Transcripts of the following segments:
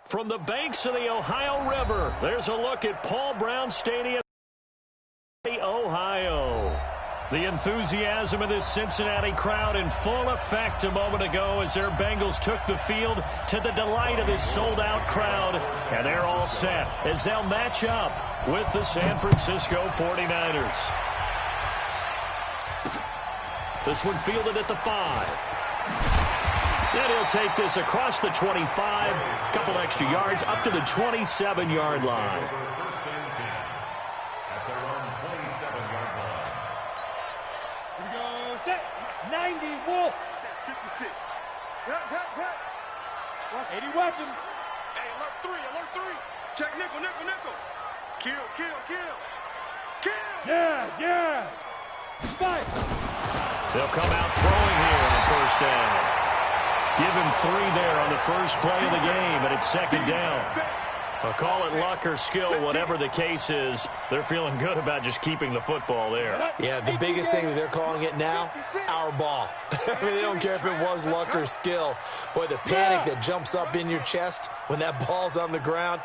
From the banks of the Ohio River, there's a look at Paul Brown Stadium, Ohio. The enthusiasm of this Cincinnati crowd in full effect a moment ago as their Bengals took the field to the delight of this sold-out crowd. And they're all set as they'll match up with the San Francisco 49ers. This one fielded at the 5. And he'll take this across the 25, a couple extra yards up to the 27-yard line. At their own 27-yard line. Here we go, set, 90, wolf. 56. Watch 80 weapon. Hey, alert 3. Check nickel. Kill. Yes. Fight. They'll come out throwing here on first down. Give him 3 there on the first play of the game, and it's second down. I'll call it luck or skill, whatever the case is. They're feeling good about just keeping the football there. Yeah, the biggest thing that they're calling it now, our ball. I mean, they don't care if it was luck or skill. Boy, the panic that jumps up in your chest when that ball's on the ground,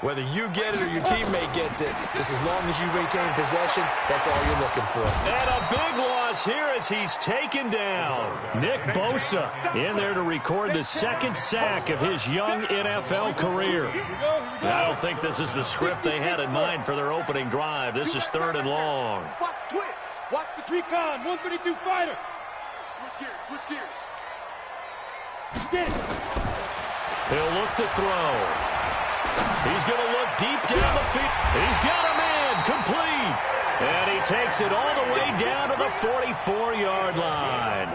whether you get it or your teammate gets it, just as long as you retain possession, that's all you're looking for. And a big loss here as he's taken down. Nick Bosa in there to record the second sack of his young NFL career. I don't think this is the script they had in mind for their opening drive. This is 3rd and long. Watch the Recon, 132 fighter. Switch gears. Get it. He'll look to throw. He's going to look deep down the field. He's got a man complete. And he takes it all the way down to the 44-yard line.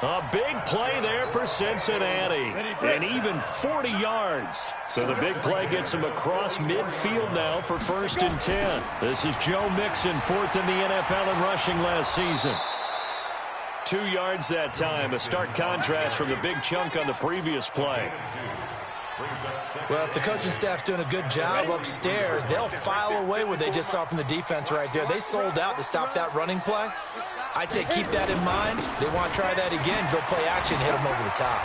A big play there for Cincinnati. And even 40 yards. So the big play gets him across midfield now for 1st and 10. This is Joe Mixon, 4th in the NFL in rushing last season. 2 yards that time. A stark contrast from the big chunk on the previous play. Well, if the coaching staff's doing a good job upstairs, they'll file away what they just saw from the defense right there. They sold out to stop that running play. I'd say keep that in mind. They want to try that again, go play action, hit them over the top.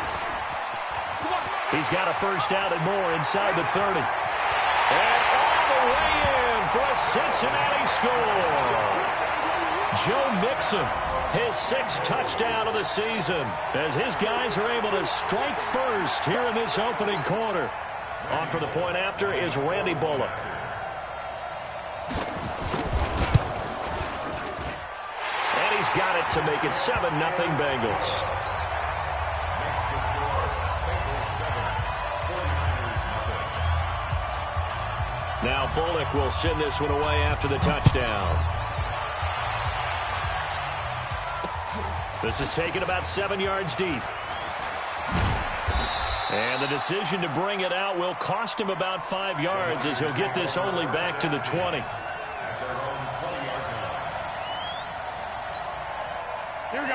He's got a first down and more inside the 30. And all the way in for a Cincinnati score. Joe Mixon, his 6th touchdown of the season, as his guys are able to strike first here in this opening quarter. On for the point after is Randy Bullock. And he's got it to make it 7-0 Bengals. Now Bullock will send this one away after the touchdown. This is taken about 7 yards deep. And the decision to bring it out will cost him about 5 yards as he'll get this only back to the 20.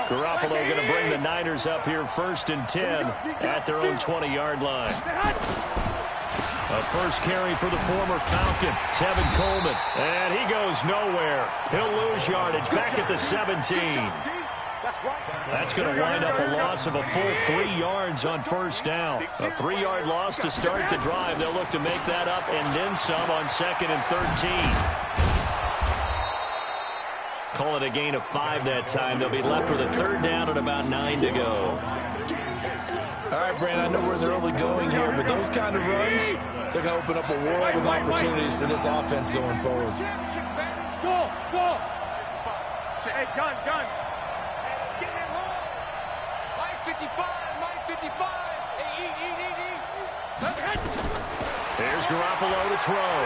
Garoppolo going to bring the Niners up here 1st and 10 at their own 20-yard line. A first carry for the former Falcon, Tevin Coleman. And he goes nowhere. He'll lose yardage back at the 17. That's going to wind up a loss of a full 3 yards on first down. A 3-yard loss to start the drive. They'll look to make that up and then some on 2nd and 13. Call it a gain of 5 that time. They'll be left with a 3rd down and about 9 to go. All right, Brandon, I know we're in the early going here, but those kind of runs, they're going to open up a world of opportunities for this offense going forward. Go. Hey, gun. 55. Here's Garoppolo to throw.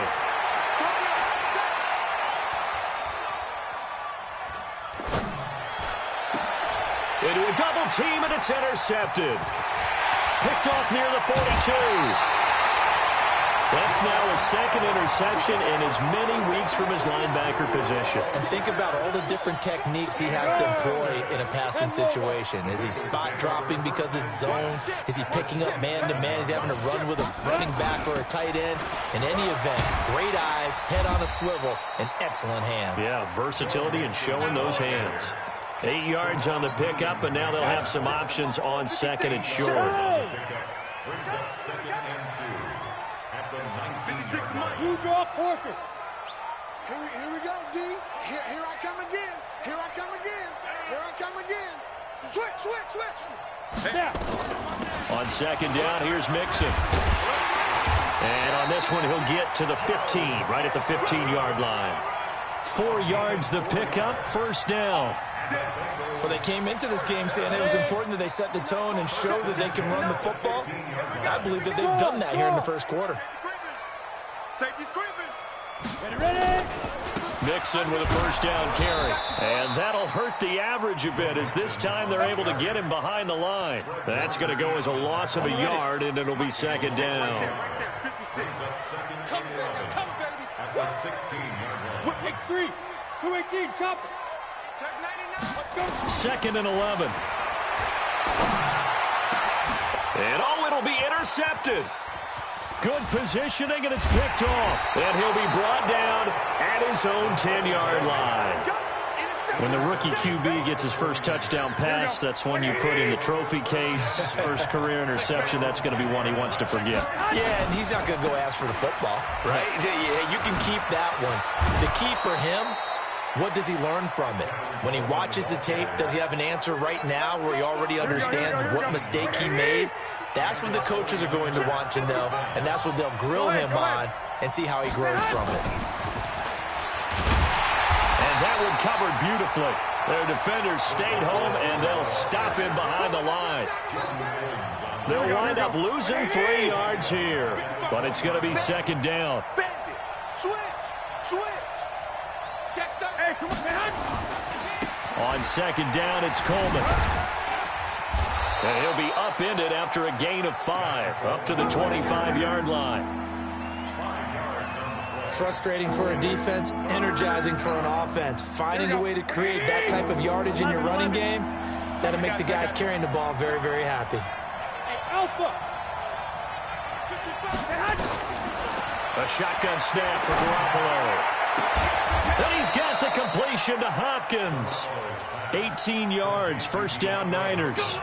Into a double team, and it's intercepted. Picked off near the 42. That's now his 2nd interception in as many weeks from his linebacker position. And think about all the different techniques he has to employ in a passing situation. Is he spot dropping because it's zone? Is he picking up man-to-man? Is he having to run with a running back or a tight end? In any event, great eyes, head on a swivel, and excellent hands. Yeah, versatility and showing those hands. 8 yards on the pickup, and now they'll have some options on 2nd and short. Brings up 2nd and 2. the 19-yard line. You draw quarters. Here we go, D. Here I come again. Here I come again. Here I come again. Switch. Now. On second down, here's Mixon. And on this one, he'll get to the 15, right at the 15-yard line. 4 yards the pickup, first down. Well, they came into this game saying it was important that they set the tone and show that they can run the football. I believe that they've done that here in the first quarter. Safety's creeping. Ready. Mixon with a first down carry. And that'll hurt the average a bit as this time they're able to get him behind the line. That's going to go as a loss of a yard, and it'll be second down. Right there, 56. Come, baby. At the 16-yard line. X3. 218. Chop it. Check 99. Second and 11. And it'll be intercepted. Good positioning, and it's picked off. And he'll be brought down at his own 10-yard line. When the rookie QB gets his first touchdown pass, that's one you put in the trophy case. First career interception, that's going to be one he wants to forget. Yeah, and he's not going to go ask for the football, right? Yeah, you can keep that one. The key for him, what does he learn from it? When he watches the tape, does he have an answer right now where he already understands what mistake he made? That's what the coaches are going to want to know, and that's what they'll grill him on and see how he grows from it. And that one covered beautifully. Their defenders stayed home, and they'll stop him behind the line. They'll wind up losing 3 yards here, but it's going to be second down. Bandit. Switch. Check the. Hey, come on, man. On second down, it's Coleman. And he'll be upended after a gain of 5, up to the 25-yard line. Frustrating for a defense, energizing for an offense. Finding a way to create that type of yardage in your running game, that'll make the guys carrying the ball very, very happy. Hey, Alpha. A shotgun snap for Garoppolo. Then he's got the completion to Hopkins. 18 yards, first down Niners.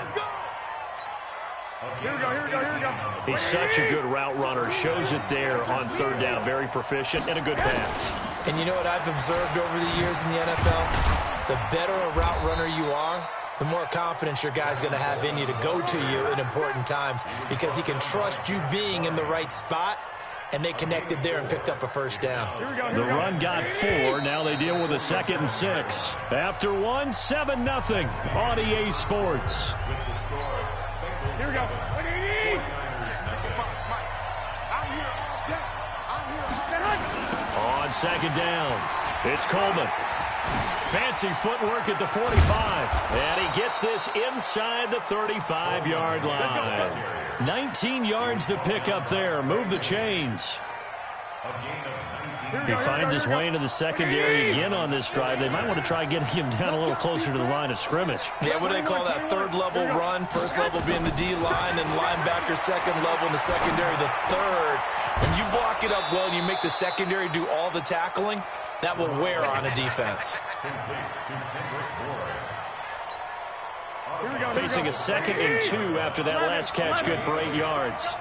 Here we go. He's such a good route runner. Shows it there on third down. Very proficient and a good pass. And you know what I've observed over the years in the NFL? The better a route runner you are, the more confidence your guy's going to have in you to go to you in important times because he can trust you being in the right spot, and they connected there and picked up a first down. The run got 4. Now they deal with a 2nd and 6. After 1, 7-0 on EA Sports. Here we go. On second down, it's Coleman. Fancy footwork at the 45. And he gets this inside the 35-yard line. 19 yards to pick up there. Move the chains. He finds his way into the secondary again on this drive. They might want to try getting him down a little closer to the line of scrimmage. Yeah, what do they call that? Third level run. First level being the D line and linebacker second level in the secondary the third. When you block it up well and you make the secondary do all the tackling, that will wear on a defense. Facing a 2nd and 2 after that last catch, good for 8 yards.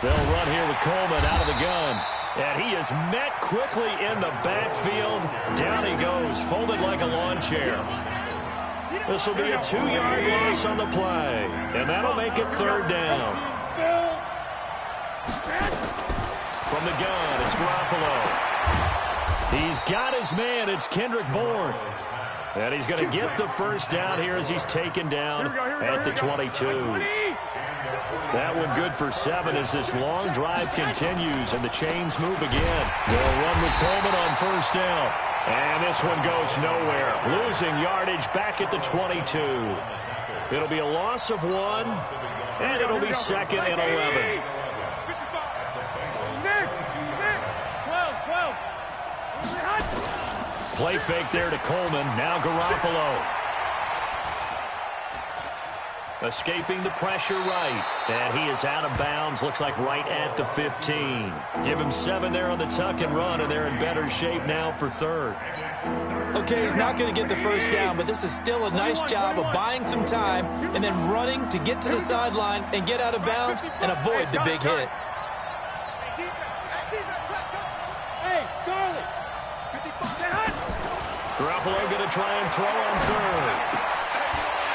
They'll run here with Coleman out of the gun. And he is met quickly in the backfield. Down he goes, folded like a lawn chair. This will be a 2-yard loss on the play. And that'll make it third down. From the gun, it's Garoppolo. He's got his man. It's Kendrick Bourne. And he's going to get the first down here as he's taken down at the 22. That one good for 7 as this long drive continues and the chains move again. They'll run with Coleman on first down. And this one goes nowhere. Losing yardage back at the 22. It'll be a loss of 1, and it'll be 2nd and 11. 12. Play fake there to Coleman. Now Garoppolo. Escaping the pressure right. And he is out of bounds. Looks like right at the 15. Give him 7 there on the tuck and run, and they're in better shape now for third. Okay, he's not going to get the first down, but this is still a nice job of buying some time and then running to get to the sideline and get out of bounds and avoid the big hit. Hey, Charlie. Garoppolo going to try and throw on third.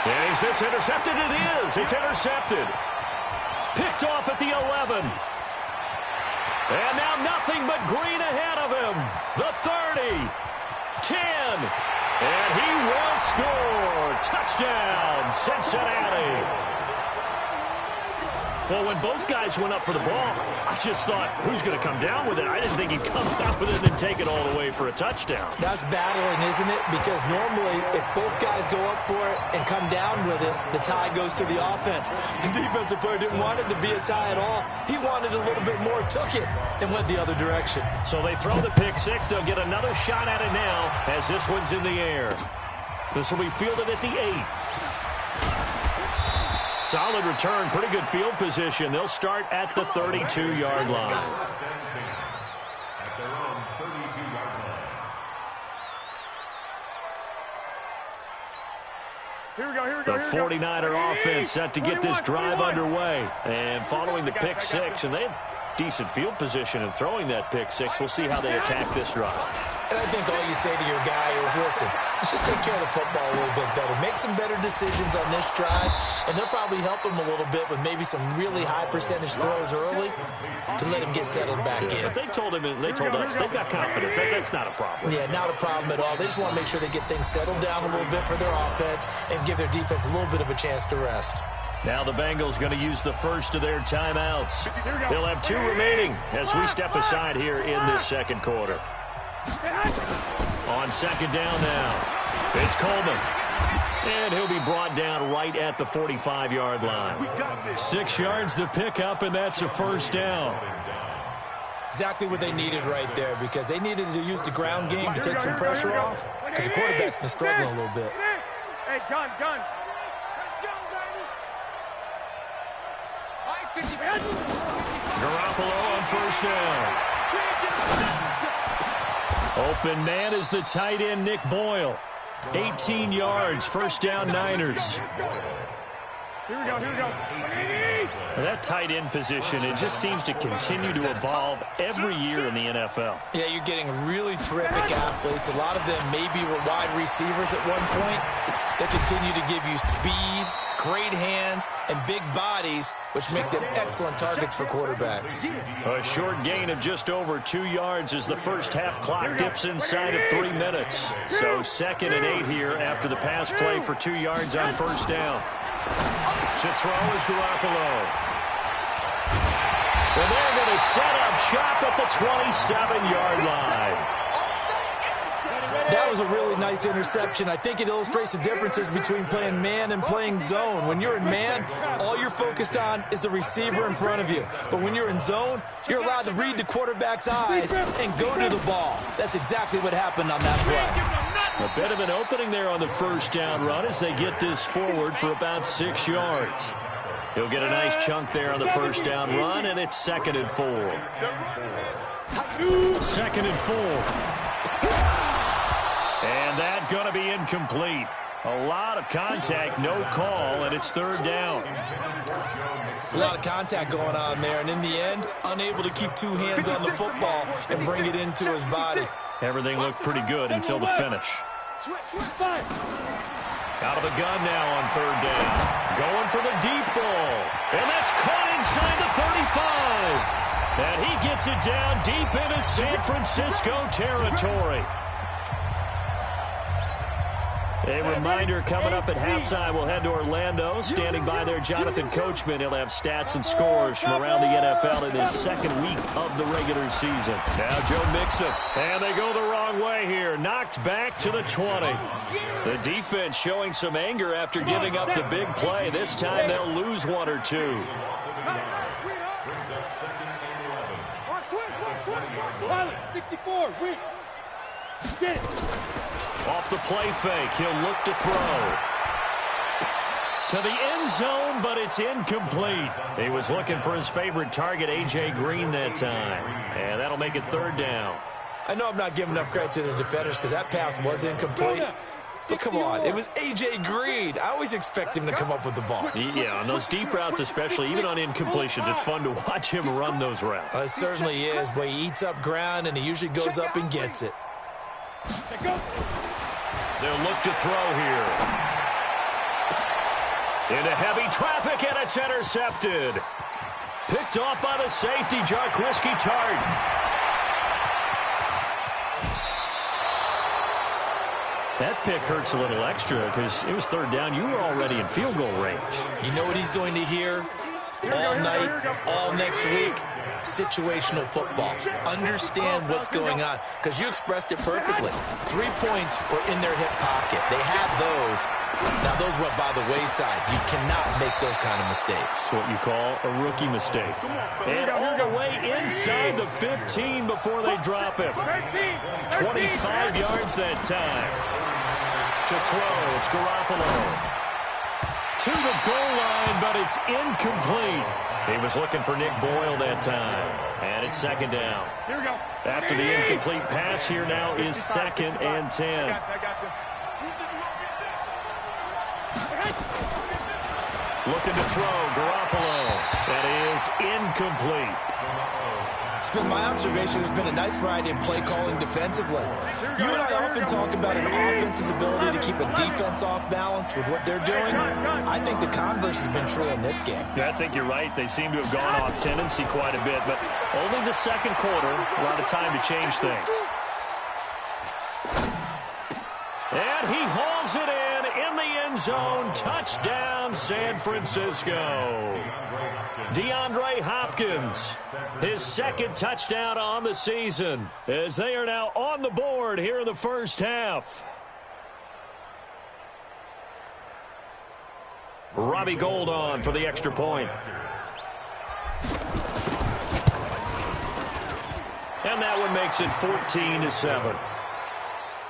And is this intercepted? It is. It's intercepted. Picked off at the 11. And now nothing but green ahead of him. The 30. 10. And he will score. Touchdown, Cincinnati. Well, when both guys went up for the ball, I just thought, who's going to come down with it? I didn't think he'd come down with it and take it all the way for a touchdown. That's battling, isn't it? Because normally, if both guys go up for it and come down with it, the tie goes to the offense. The defensive player didn't want it to be a tie at all. He wanted a little bit more, took it, and went the other direction. So they throw the pick six. They'll get another shot at it now as this one's in the air. This will be fielded at the 8. Solid return, pretty good field position. They'll start at the 32-yard line. At their own 32-yard line. Here we go, here we go. The 49er offense set to get this drive underway. And following the pick six, and they have decent field position in throwing that pick six. We'll see how they attack this drive. And I think all you say to your guy is, listen, let's just take care of the football a little bit better. Make some better decisions on this drive, and they'll probably help him a little bit with maybe some really high percentage throws early to let him get settled back in. But they told him, they told us, they've got confidence. That's not a problem. Yeah, not a problem at all. They just want to make sure they get things settled down a little bit for their offense and give their defense a little bit of a chance to rest. Now the Bengals going to use the first of their timeouts. They'll have 2 remaining as we step aside here in this second quarter. On second down now, it's Coleman. And he'll be brought down right at the 45-yard line. 6 yards the pickup, and that's a first down. Exactly what they needed right there, because they needed to use the ground game to take some pressure off, because the quarterback's been struggling a little bit. Hey, gun. Garoppolo on first down. Open man is the tight end, Nick Boyle. 18 yards, first down Niners. Here we go. That tight end position, it just seems to continue to evolve every year in the NFL. Yeah, you're getting really terrific athletes. A lot of them maybe were wide receivers at one point. They continue to give you speed, great hands, and big bodies, which make them excellent targets for quarterbacks. A short gain of just over 2 yards as the first half clock dips inside of 3 minutes. So 2nd and 8 here after the pass play for 2 yards on first down. To throw is Garoppolo. And they're going to set up shop at the 27-yard line. That was a really nice interception. I think it illustrates the differences between playing man and playing zone. When you're in man, all you're focused on is the receiver in front of you. But when you're in zone, you're allowed to read the quarterback's eyes and go to the ball. That's exactly what happened on that play. A bit of an opening there on the first down run as they get this forward for about 6 yards. He'll get a nice chunk there on the first down run, and it's 2nd and 4. 2nd and 4. And that going to be incomplete. A lot of contact, no call, and it's 3rd down. It's a lot of contact going on there, and in the end, unable to keep 2 hands on the football and bring it into his body. Everything looked pretty good until the finish. Out of the gun now on 3rd down. Going for the deep ball. And that's caught inside the 35. And he gets it down deep into San Francisco territory. A reminder coming up at halftime. We'll head to Orlando. Standing by there, Jonathan Coachman. He'll have stats and scores from around the NFL in his 2nd week of the regular season. Now Joe Mixon. And they go the wrong way here. Knocked back to the 20. The defense showing some anger after giving up the big play. This time they'll lose 1 or 2. 64, wait. Get it. Off the play fake, he'll look to throw. To the end zone, but it's incomplete. He was looking for his favorite target, A.J. Green, that time. And that'll make it third down. I know I'm not giving enough credit to the defenders because that pass was incomplete. But come on, it was A.J. Green. I always expect him to come up with the ball. Yeah, on those deep routes especially, even on incompletions, it's fun to watch him run those routes. It certainly is, but he eats up ground, and he usually goes up and gets it. They'll look to throw here. Into heavy traffic, and it's intercepted. Picked off by the safety, Jarquiski Tart. That pick hurts a little extra because it was third down. You were already in field goal range. You know what he's going to hear all night, all next week? Situational football. Understand what's going on, because you expressed it perfectly. 3 points were in their hip pocket. They had those. Now, those went by the wayside. You cannot make those kind of mistakes. What you call a rookie mistake. And all the way inside the 15 before they drop him. 25 yards that time. To throw, it's Garoppolo. To the goal line, but it's incomplete. He was looking for Nick Boyle that time. And it's second down. Here we go. After the incomplete pass, here now is 2nd and 10. Looking to throw, Garoppolo. That is incomplete. It's been my observation there's been a nice variety of play calling defensively. You and I often talk about an offense's ability to keep a defense off balance with what they're doing. I think the converse has been true in this game. Yeah, I think you're right. They seem to have gone off tendency quite a bit, but only the second quarter, a lot of time to change things. And he hauls it in the end zone. Touchdown, San Francisco. DeAndre Hopkins, his second touchdown on the season, as they are now on the board here in the first half. Robbie Gould on for the extra point. And that one makes it 14-7.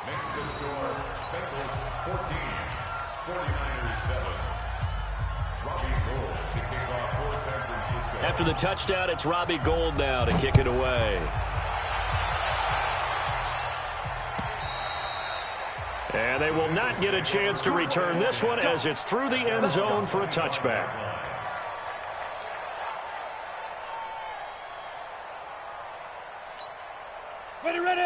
Makes the score Bengals 14, 49ers 7. Robbie Gould to kick off for San Francisco. After the touchdown, it's Robbie Gould now to kick it away. And they will not get a chance to return this one as it's through the end zone for a touchback.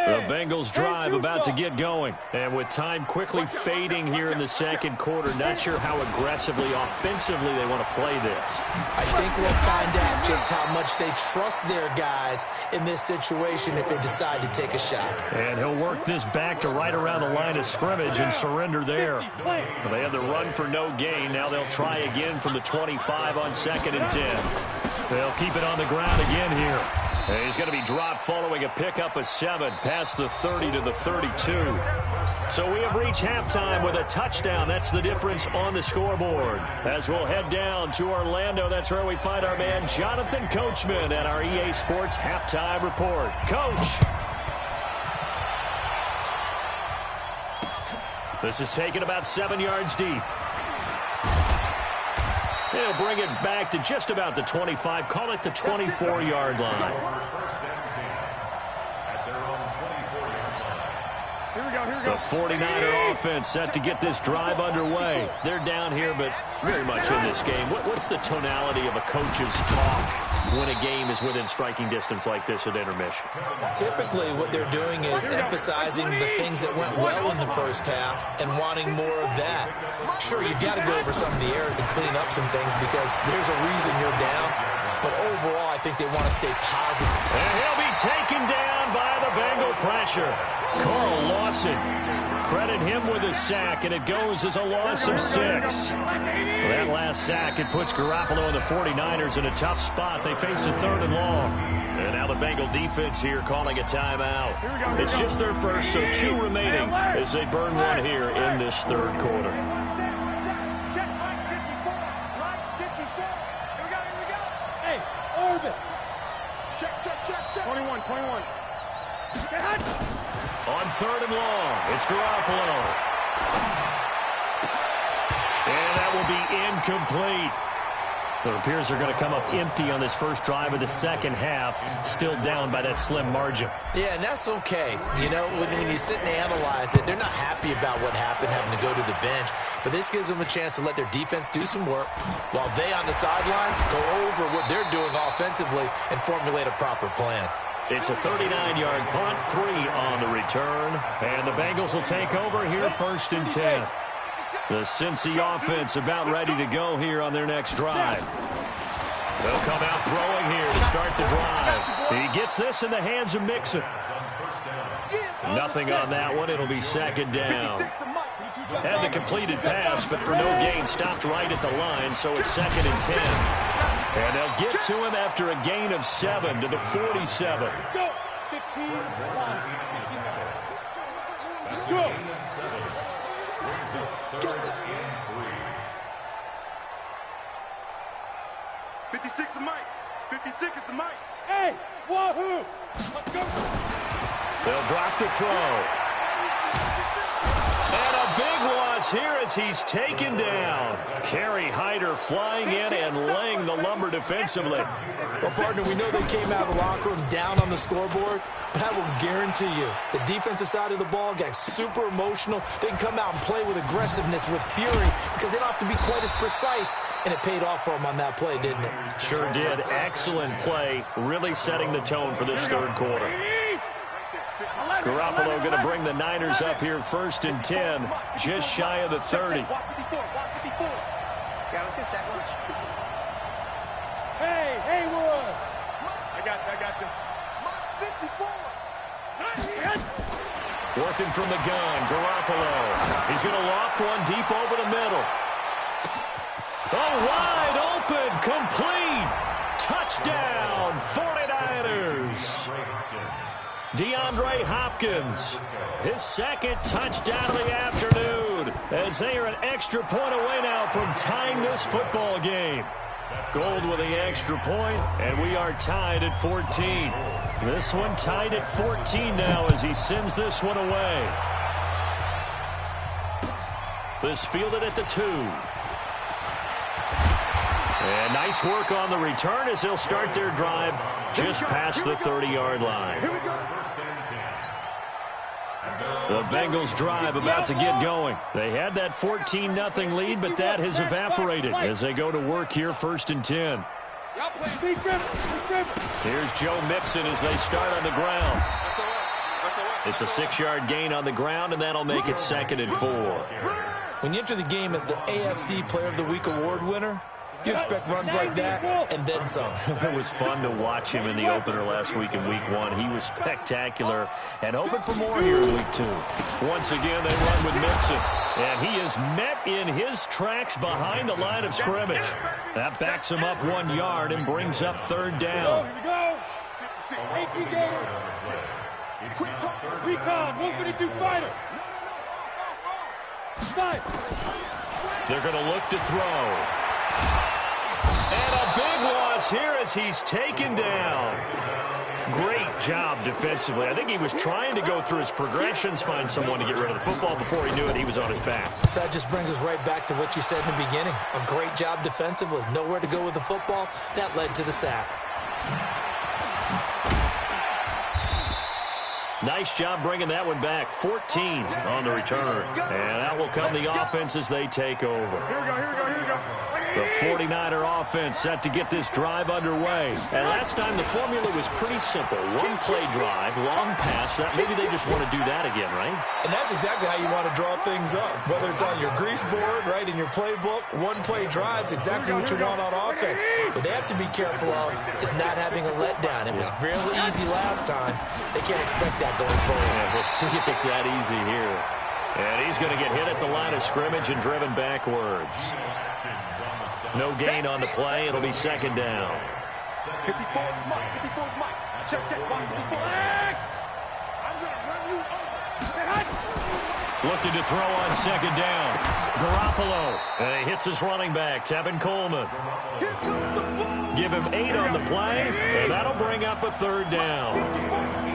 The Bengals drive about to get going. And with time quickly fading here in the second quarter, not sure how aggressively, offensively they want to play this. I think we'll find out just how much they trust their guys in this situation if they decide to take a shot. And he'll work this back to right around the line of scrimmage and surrender there. Well, they had the run for no gain. Now they'll try again from the 25 on 2nd and 10. They'll keep it on the ground again here. And he's going to be dropped following a pickup of 7 past the 30 to the 32. So we have reached halftime with a touchdown. That's the difference on the scoreboard. As we'll head down to Orlando, that's where we find our man Jonathan Coachman at our EA Sports Halftime Report. Coach. This is taken about 7 yards deep. They'll bring it back to just about the 25. Call it the 24-yard line. The 49er offense set to get this drive underway. They're down here, but very much in this game. What's the tonality of a coach's talk when a game is within striking distance like this at intermission? Typically, what they're doing is emphasizing the things that went well in the first half and wanting more of that. Sure, you've got to go over some of the errors and clean up some things because there's a reason you're down. But overall, I think they want to stay positive. And he'll be taken down by the Bengal pressure. Carl Lawson, credit him with a sack, and it goes as a loss of 6. That last sack, it puts Garoppolo and the 49ers in a tough spot. They face a 3rd and long. And now the Bengal defense here calling a timeout. It's just their first, so 2 remaining as they burn one here in this 3rd quarter. Check. 21. On 3rd and long, it's Garoppolo. And that that will be incomplete. It appears they're going to come up empty on this first drive of the second half, still down by that slim margin. Yeah, and that's okay. You know, when you sit and analyze it, they're not happy about what happened, having to go to the bench. But this gives them a chance to let their defense do some work while they on the sidelines go over what they're doing offensively and formulate a proper plan. It's a 39-yard punt, 3 on the return. And the Bengals will take over here, 1st and 10. The Cincy offense about ready to go here on their next drive. They'll come out throwing here to start the drive. He gets this in the hands of Mixon. Nothing on that one. It'll be 2nd down. Had the completed pass, but for no gain, stopped right at the line, so it's 2nd and 10. And they'll get to him after a gain of 7 to the 47. Go! 15. Let's go. 56 is Mike. 56 is the Mike. Hey, wahoo! Let's go. They'll drop the throw. And a big loss here as he's taken down. Kerry Hyder flying in and laying the lumber defensively. Well, partner, we know they came out of the locker room down on the scoreboard, but I will guarantee you the defensive side of the ball got super emotional. They can come out and play with aggressiveness, with fury, because they don't have to be quite as precise, and it paid off for them on that play, didn't it? Sure did. Excellent play, really setting the tone for this third quarter. Garoppolo going to bring the Niners up here, 1st and 10, just shy of the 30. Yeah, let's get sack lunch. Hey, Haywood! I got you. Mark 54. Working from the gun, Garoppolo. He's going to loft one deep over the middle. Oh, wide open, complete. Touchdown, 49ers. DeAndre Hopkins, his 2nd touchdown of the afternoon, as they are an extra point away now from tying this football game. Gold with the extra point, and we are tied at 14. This one tied at 14 now as he sends this one away. This fielded at the 2. And nice work on the return as they'll start their drive just past the 30-yard line. The Bengals drive about to get going. They had that 14-0 lead, but that has evaporated as they go to work here, 1st and 10. Here's Joe Mixon as they start on the ground. It's a 6-yard gain on the ground, and that'll make it 2nd and 4. When you enter the game as the AFC Player of the Week award winner, you expect runs like that and then some. It was fun to watch him in the opener last week in Week 1. He was spectacular and hoping for more here in Week 2. Once again, they run with Mixon. And he is met in his tracks behind the line of scrimmage. That backs him up 1 yard and brings up 3rd down. Here we go. Recon, 152 fighter. They're going to look to throw. And a big loss here as he's taken down. Great job defensively. I think he was trying to go through his progressions, find someone to get rid of the football. Before he knew it, he was on his back. So that just brings us right back to what you said in the beginning. A great job defensively. Nowhere to go with the football. That led to the sack. Nice job bringing that one back. 14 on the return. And that will come the offense as they take over. Here we go. The 49er offense set to get this drive underway. And last time the formula was pretty simple. 1-play drive, long pass. Maybe they just want to do that again, right? And that's exactly how you want to draw things up. Whether it's on your grease board, right, in your playbook, 1-play drive's exactly what you want on offense. What they have to be careful of is not having a letdown. It was really easy last time. They can't expect that going forward. Yeah, we'll see if it's that easy here. And he's going to get hit at the line of scrimmage and driven backwards. No gain on the play. It'll be 2nd down. 54 is Mike. Check, 54. I'm going to run you over. Looking to throw on 2nd down. Garoppolo. And he hits his running back, Tevin Coleman. Give him 8 on the play, and that'll bring up a 3rd down.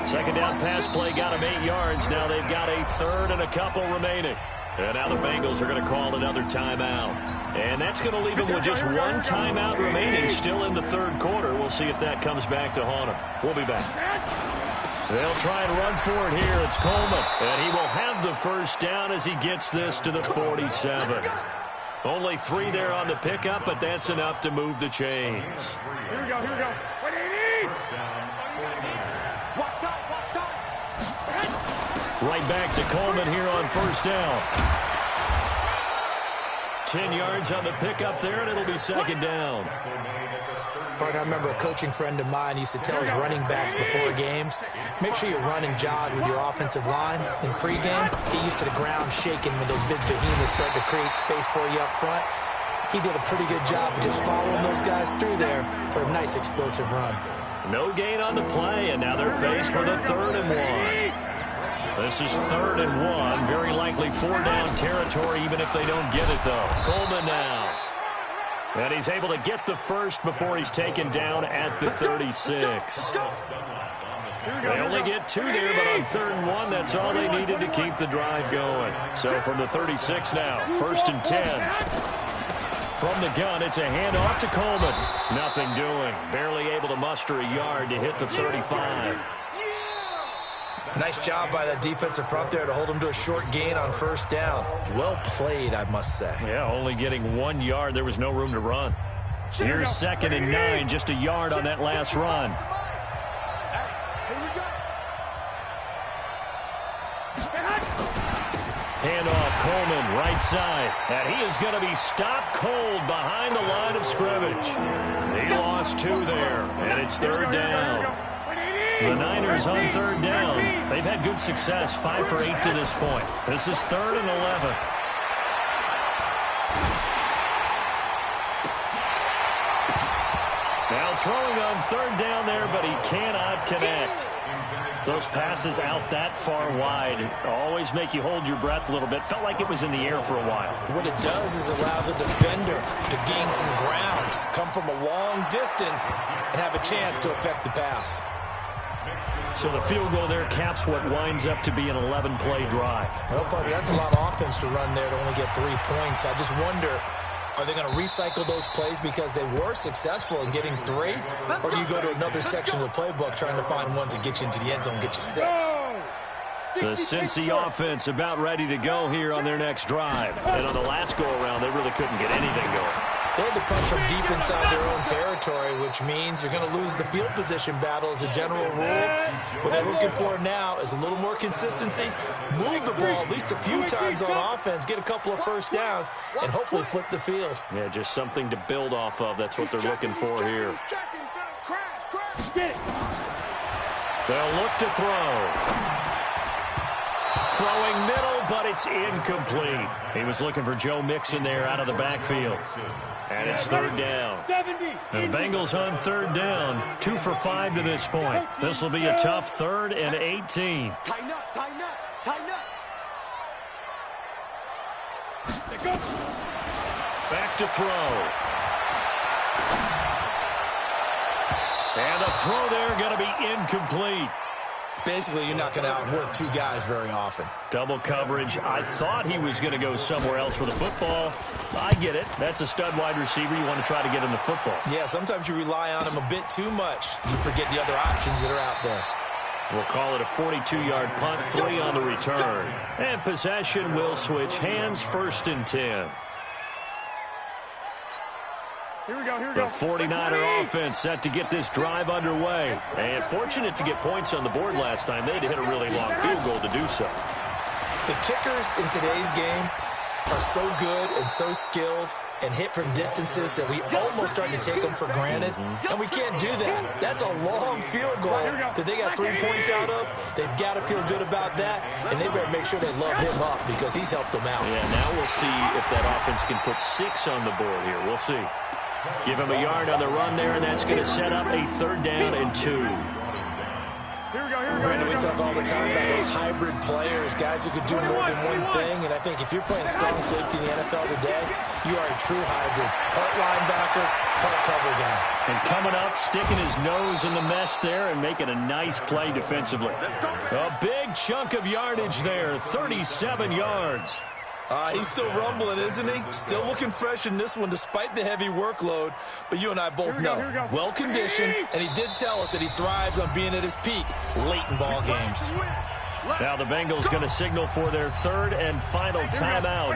2nd down pass play got him 8 yards. Now they've got a 3rd and a couple remaining. And now the Bengals are going to call another timeout. And that's going to leave him with just one timeout remaining still in the third quarter. We'll see if that comes back to haunt him. We'll be back. They'll try and run for it here. It's Coleman. And he will have the first down as he gets this to the 47. Only 3 there on the pickup, but that's enough to move the chains. Here we go, here we go. What do you need? Watch out, watch out. Right back to Coleman here on first down. 10 yards on the pickup there, and it'll be second down. Partner, I remember a coaching friend of mine used to tell his running backs before games, make sure you run and jog with your offensive line in pregame. Get used to the ground shaking when those big behemoths start to create space for you up front. He did a pretty good job of just following those guys through there for a nice explosive run. No gain on the play, and now they're faced with a 3rd and 1. This is 3rd and 1. Very likely 4-down territory, even if they don't get it, though. Coleman now. And he's able to get the first before he's taken down at the 36. They only get 2 there, but on 3rd and 1, that's all they needed to keep the drive going. So from the 36 now, 1st and 10. From the gun, it's a handoff to Coleman. Nothing doing. Barely able to muster a yard to hit the 35. Nice job by that defensive front there to hold him to a short gain on first down. Well played, I must say. Yeah, only getting 1 yard. There was no room to run. Here's 2nd and 9, just a yard on that last run. Handoff, Coleman, right side. And he is going to be stopped cold behind the line of scrimmage. He lost 2 there, and it's 3rd down. The Niners on 3rd down. They've had good success, 5 for 8 to this point. This is 3rd and 11. Now throwing on 3rd down there, but he cannot connect. Those passes out that far wide always make you hold your breath a little bit. Felt like it was in the air for a while. What it does is allows a defender to gain some ground, come from a long distance, and have a chance to affect the pass. So the field goal there caps what winds up to be an 11-play drive. Well, partner, that's a lot of offense to run there to only get 3 points. I just wonder, are they going to recycle those plays because they were successful in getting 3? Or do you go to another section of the playbook trying to find ones that get you into the end zone and get you 6? The Cincy offense about ready to go here on their next drive. And on the last go-around, they really couldn't get anything going. They had to punch from deep inside their own territory, which means you're going to lose the field position battle as a general rule. What they're looking for now is a little more consistency, move the ball at least a few times on offense, get a couple of first downs, and hopefully flip the field. Yeah, just something to build off of. That's what they're looking for here. They'll look to throw. Throwing middle, but it's incomplete. He was looking for Joe Mixon there out of the backfield. And it's 3rd down. And the Bengals on 3rd down, 2 for 5 to this point. This will be a tough 3rd and 18. Tighten up, tighten up, tighten up. Back to throw. And the throw there going to be incomplete. Basically, you're not going to outwork 2 guys very often. Double coverage. I thought he was going to go somewhere else with the football. I get it. That's a stud wide receiver. You want to try to get him the football. Yeah, sometimes you rely on him a bit too much. You forget the other options that are out there. We'll call it a 42-yard punt, 3 on the return. And possession will switch hands, 1st and 10. Here we go, here we The go. 49er offense set to get this drive underway. And fortunate to get points on the board last time. They had to hit a really long field goal to do so. The kickers in today's game are so good and so skilled and hit from distances that we almost start to take them for granted. And we can't do that. That's a long field goal that they got 3 points out of. They've got to feel good about that, and they better make sure they love him up because he's helped them out. Yeah, now we'll see if that offense can put 6 on the board here. We'll see. Give him a yard on the run there, and that's going to set up a 3rd down and 2. Here we go, here we go. Brandon, we talk all the time about those hybrid players, guys who could do more than one thing, and I think if you're playing strong safety in the NFL today, you are a true hybrid. Part linebacker, part cover guy. And coming up, sticking his nose in the mess there and making a nice play defensively. A big chunk of yardage there, 37 yards. He's still rumbling, isn't he? Still looking fresh in this one despite the heavy workload. But you and I both know, well-conditioned, and he did tell us that he thrives on being at his peak late in ball games. Now the Bengals going to signal for their third and final timeout.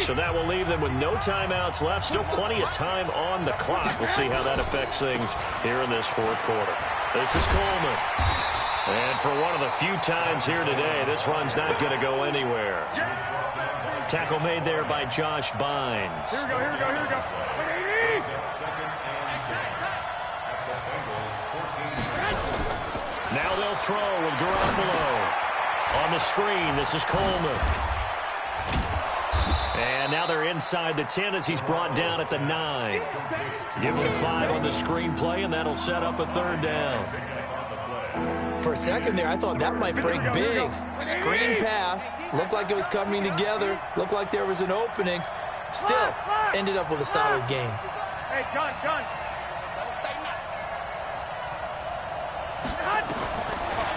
So that will leave them with no timeouts left. Still plenty of time on the clock. We'll see how that affects things here in this fourth quarter. This is Coleman. And for one of the few times here today, this run's not going to go anywhere. Tackle made there by Josh Bynes. Here we go. Now they'll throw with Garoppolo. On the screen, this is Coleman. And now they're inside the 10 as he's brought down at the 9. Give him 5 on the screenplay, and that'll set up a third down. For a second there, I thought that might break big. Screen pass. Looked like it was coming together. Looked like there was an opening. Still, ended up with a solid game. Hey, John.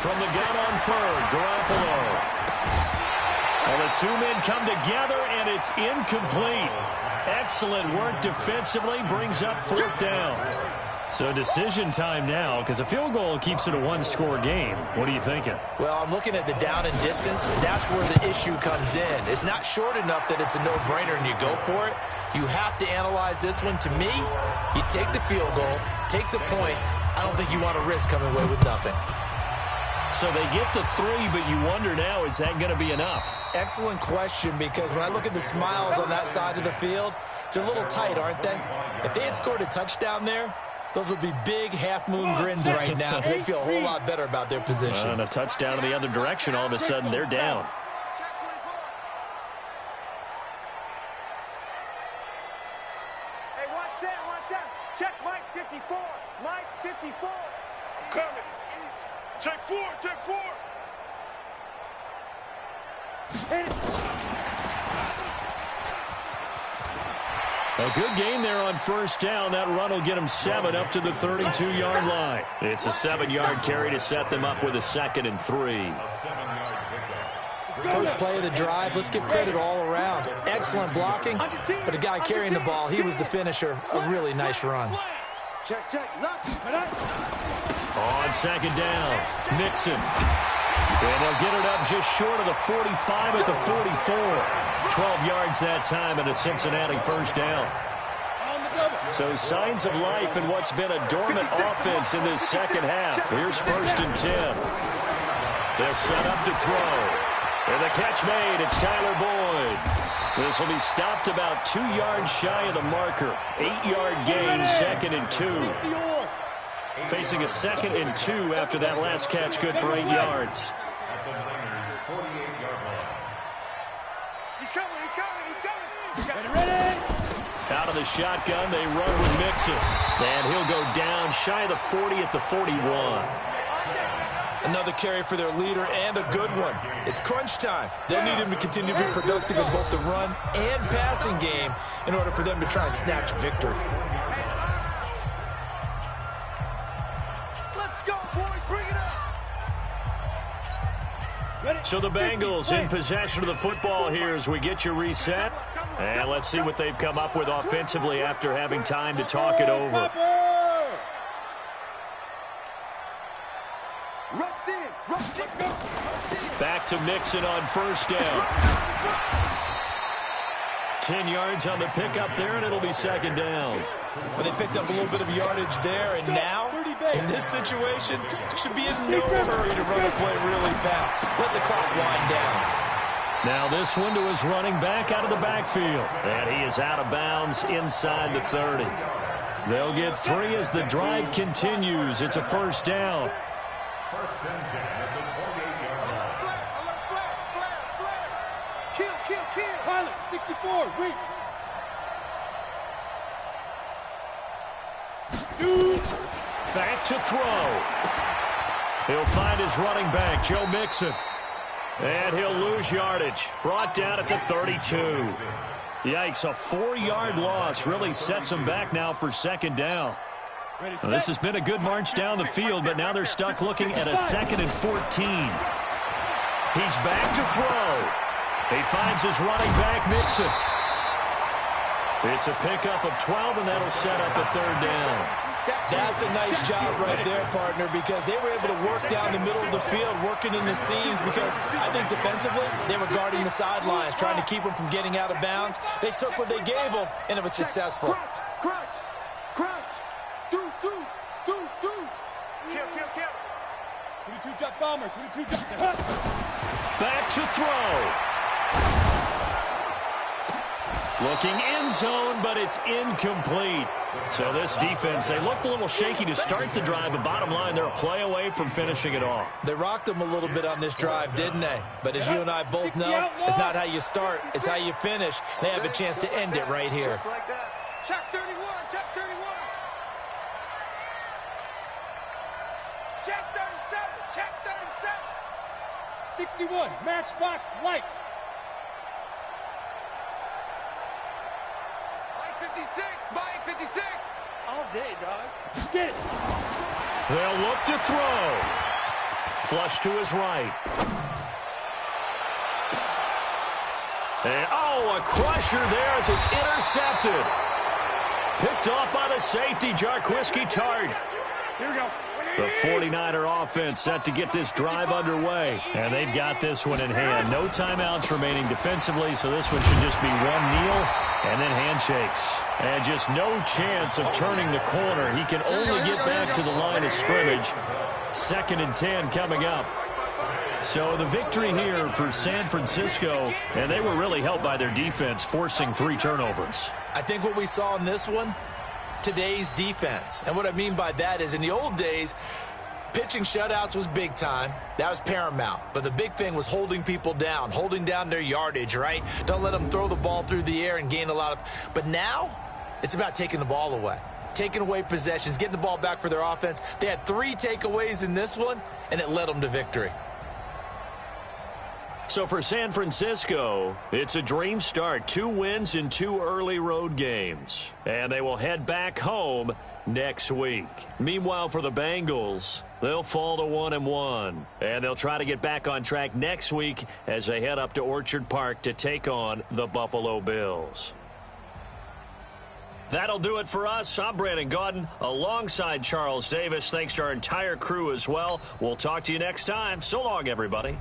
From the gun on third, Garoppolo. And the two men come together, and it's incomplete. Excellent work defensively, brings up fourth down. So decision time now, because a field goal keeps it a one-score game. What are you thinking? Well, I'm looking at the down and distance. That's where the issue comes in. It's not short enough that it's a no-brainer and you go for it. You have to analyze this one. To me, you take the field goal, take the points. I don't think you want to risk coming away with nothing. So they get the 3, but you wonder now, is that going to be enough? Excellent question, because when I look at the smiles on that side of the field, they're a little tight, aren't they? If they had scored a touchdown there, those would be big half-moon grins right now. They'd feel a whole lot better about their position. And a touchdown in the other direction, all of a sudden, they're down. Hey, watch that. Check Mike 54. Mike 54. I'm coming. Check 4. Hit it. A good gain there on first down. That run will get them 7 up to the 32-yard line. It's a 7-yard carry to set them up with a 2nd and 3. First play of the drive, let's give credit all around. Excellent blocking, but the guy carrying the ball, he was the finisher. A really nice run. Check. Look. On second down, Mixon. And they'll get it up just short of the 45 at the 44. 12 yards that time and a Cincinnati first down. So signs of life in what's been a dormant offense in this second half. Here's 1st and 10. They'll set up to throw. And the catch made. It's Tyler Boyd. This will be stopped about 2 yards shy of the marker. 8-yard gain, 2nd and 2. Facing a 2nd and 2 after that last catch, good for 8 yards. He's coming. Ready. Out of the shotgun, they run with Mixon. And he'll go down shy of the 40 at the 41. Another carry for their leader, and a good one. It's crunch time. They'll need him to continue to be productive in both the run and passing game in order for them to try and snatch a victory. Let's go, boys. Bring it up. So the Bengals in possession of the football here as we get you reset. And let's see what they've come up with offensively after having time to talk it over. Back to Mixon on first down. 10 yards on the pickup there, and it'll be 2nd down. Well, they picked up a little bit of yardage there, and now, in this situation, should be in no hurry to run a play really fast. Let the clock wind down. Now this one to his running back out of the backfield. And he is out of bounds inside the 30. They'll get 3 as the drive continues. It's a first down. 1st and 10 at the 28-yard line. Kill. Pilot, 64, wait. Back to throw. He'll find his running back, Joe Mixon. And he'll lose yardage. Brought down at the 32. Yikes, a 4-yard loss really sets them back now for 2nd down. Well, this has been a good march down the field, but now they're stuck looking at a 2nd and 14. He's back to throw. He finds his running back, Mixon. It's a pickup of 12, and that'll set up a third down. That's a nice job right there, partner, because they were able to work down the middle of the field, working in the seams, because I think defensively they were guarding the sidelines, trying to keep them from getting out of bounds. They took what they gave them, and it was successful. Crunch. Deuce. Kill. 22 jump bomber. 22 jump. Back to throw. Looking end zone, but it's incomplete. So this defense, they looked a little shaky to start the drive, but bottom line, they're a play away from finishing it off. They rocked them a little bit on this drive, didn't they? But as you and I both know, it's not how you start, it's how you finish. They have a chance to end it right here. Just like that. Check 31. Check 37. 61. Matchbox lights. 56. All day, dog. Get it. They'll look to throw. Flush to his right. And, a crusher there as it's intercepted. Picked off by the safety, Jarquiski Tart. Here we go. The 49er offense set to get this drive underway. And they've got this one in hand. No timeouts remaining defensively, so this one should just be one kneel and then handshakes. And just no chance of turning the corner. He can only get back to the line of scrimmage. 2nd and 10 coming up. So the victory here for San Francisco, and they were really helped by their defense, forcing 3 turnovers. I think what we saw in this one, today's defense. And what I mean by that is in the old days, pitching shutouts was big time. That was paramount. But the big thing was holding people down, holding down their yardage, right? Don't let them throw the ball through the air and gain a lot of... But now, it's about taking the ball away. Taking away possessions, getting the ball back for their offense. They had 3 takeaways in this one, and it led them to victory. So for San Francisco, it's a dream start. 2 wins in 2 early road games. And they will head back home next week. Meanwhile, for the Bengals, they'll fall to 1-1. And they'll try to get back on track next week as they head up to Orchard Park to take on the Buffalo Bills. That'll do it for us. I'm Brandon Gaudin alongside Charles Davis. Thanks to our entire crew as well. We'll talk to you next time. So long, everybody.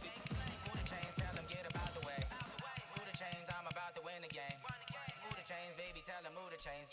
Move the chains, tell them get about the way. Move the chains, I'm about to win the game. Move the chains, baby, tell them move the chains.